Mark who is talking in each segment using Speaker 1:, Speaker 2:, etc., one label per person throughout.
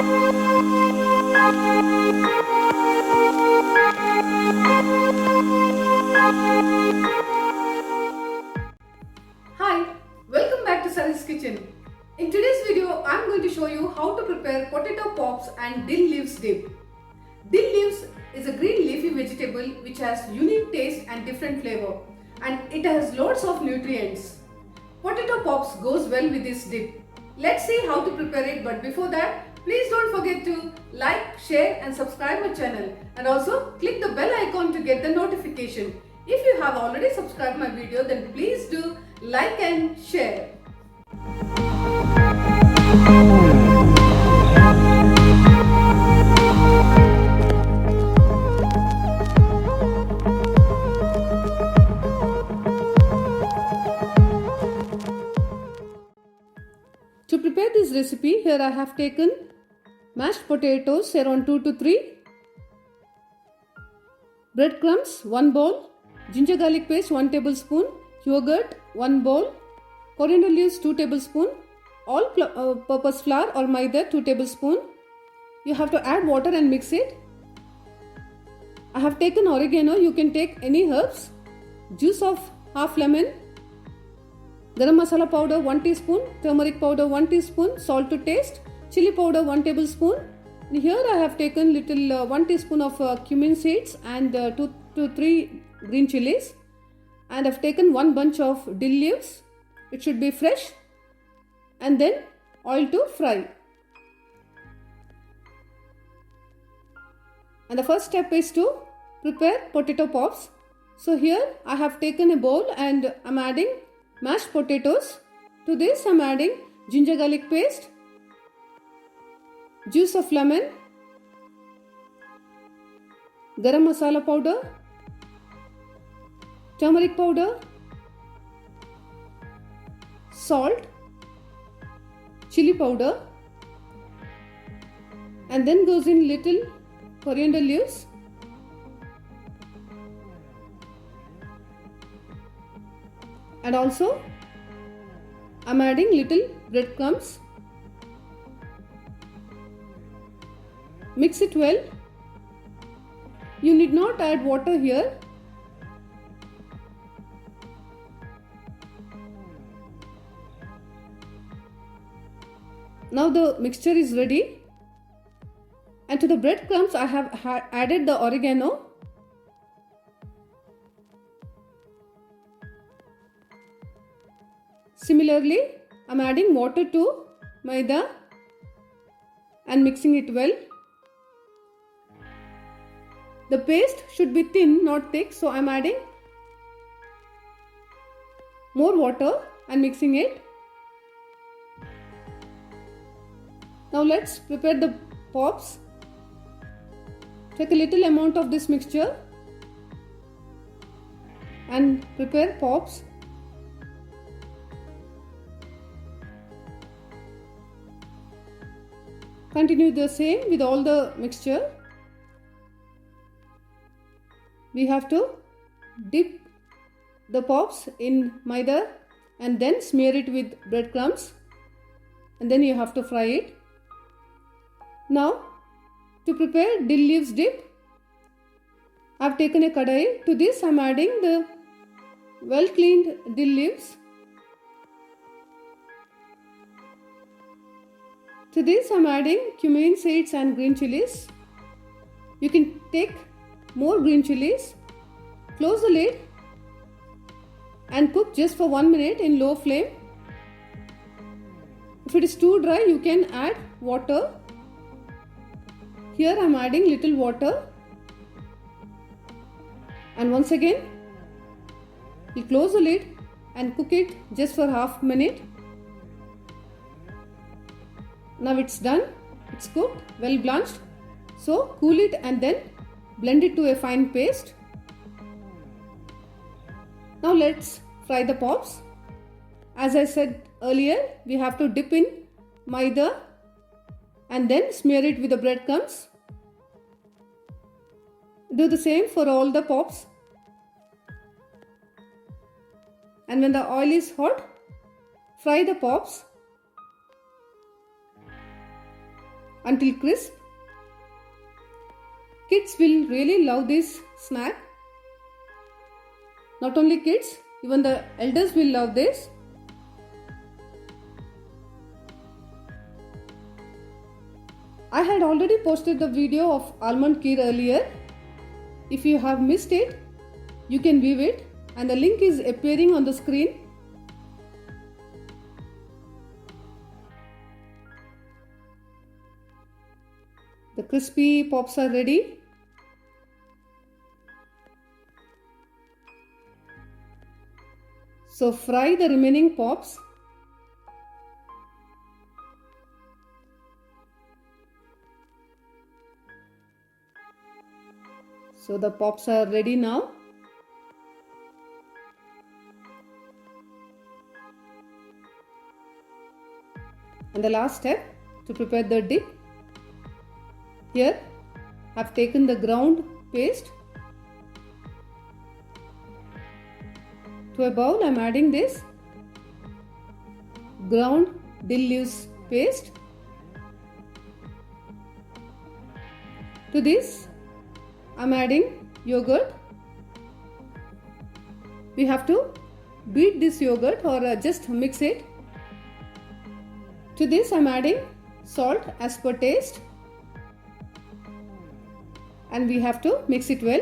Speaker 1: Hi, welcome back to Sally's Kitchen. In today's video, I'm going to show you how to prepare potato pops and dill leaves dip. Dill leaves is a green leafy vegetable which has unique taste and different flavor, and it has lots of nutrients. Potato pops goes well with this dip. Let's see how to prepare it, but before that, please don't forget to like, share and subscribe my channel, and also click the bell icon to get the notification. If you have already subscribed my video, then please do like and share. To prepare this recipe, here I have taken mashed potatoes around 2 to 3, breadcrumbs 1 bowl, ginger garlic paste 1 tablespoon, yogurt 1 bowl, coriander leaves 2 tablespoon, all purpose flour or maida 2 tablespoon. You have to add water and mix it. I have taken oregano, you can take any herbs, juice of half lemon, garam masala powder 1 teaspoon, turmeric powder 1 teaspoon, salt to taste, chili powder 1 tablespoon. And here I have taken little 1 teaspoon of cumin seeds and 2 to 3 green chilies, and I've taken 1 bunch of dill leaves. It should be fresh, and then oil to fry. And the first step is to prepare potato pops. So here I have taken a bowl and I'm adding mashed potatoes. To this I'm adding ginger garlic paste, juice of lemon, garam masala powder, turmeric powder, salt, chili powder, and then goes in little coriander leaves, and also I'm adding little breadcrumbs. Mix it well. You need not add water here. Now the mixture is ready, and to the breadcrumbs I have added the oregano. Similarly, I am adding water to maida and mixing it well. The paste should be thin, not thick, so I am adding more water and mixing it. Now let's prepare the pops. Take a little amount of this mixture and prepare pops. Continue the same with all the mixture. We have to dip the pops in maida and then smear it with breadcrumbs, and then you have to fry it. Now to prepare dill leaves dip, I have taken a kadai. To this I am adding the well cleaned dill leaves. To this I am adding cumin seeds and green chilies. You can take more green chilies. Close the lid and cook just for 1 minute in low flame. If it is too dry, you can add water. Here I am adding little water, and once again you close the lid and cook it just for half minute. Now it's done, it's cooked, well blanched. So cool it and then blend it to a fine paste. Now let's fry the pops. As I said earlier, we have to dip in maida and then smear it with the breadcrumbs. Do the same for all the pops. And when the oil is hot, fry the pops. until crisp. Kids will really love this snack. Not only kids, even the elders will love this. I had already posted the video of almond kheer earlier. If you have missed it, you can view it and the link is appearing on the screen. The crispy pops are ready. So fry the remaining pops. So the pops are ready now. And the last step to prepare the dip. Here I have taken the ground paste. To a bowl I am adding this ground dill leaves paste. To this I am adding yogurt. We have to beat this yogurt or just mix it. To this I am adding salt as per taste. And we have to mix it well.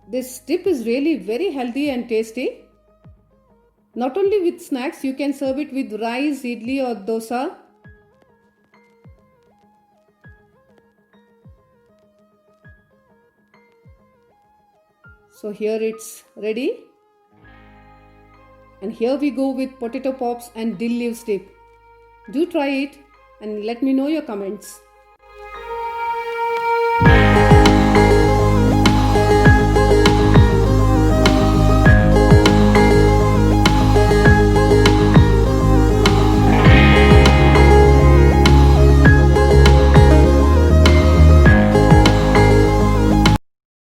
Speaker 1: This dip is really very healthy and tasty. Not only with snacks, you can serve it with rice, idli or dosa. So here it's ready. And here we go with potato pops and dill leaves dip. Do try it and let me know your comments.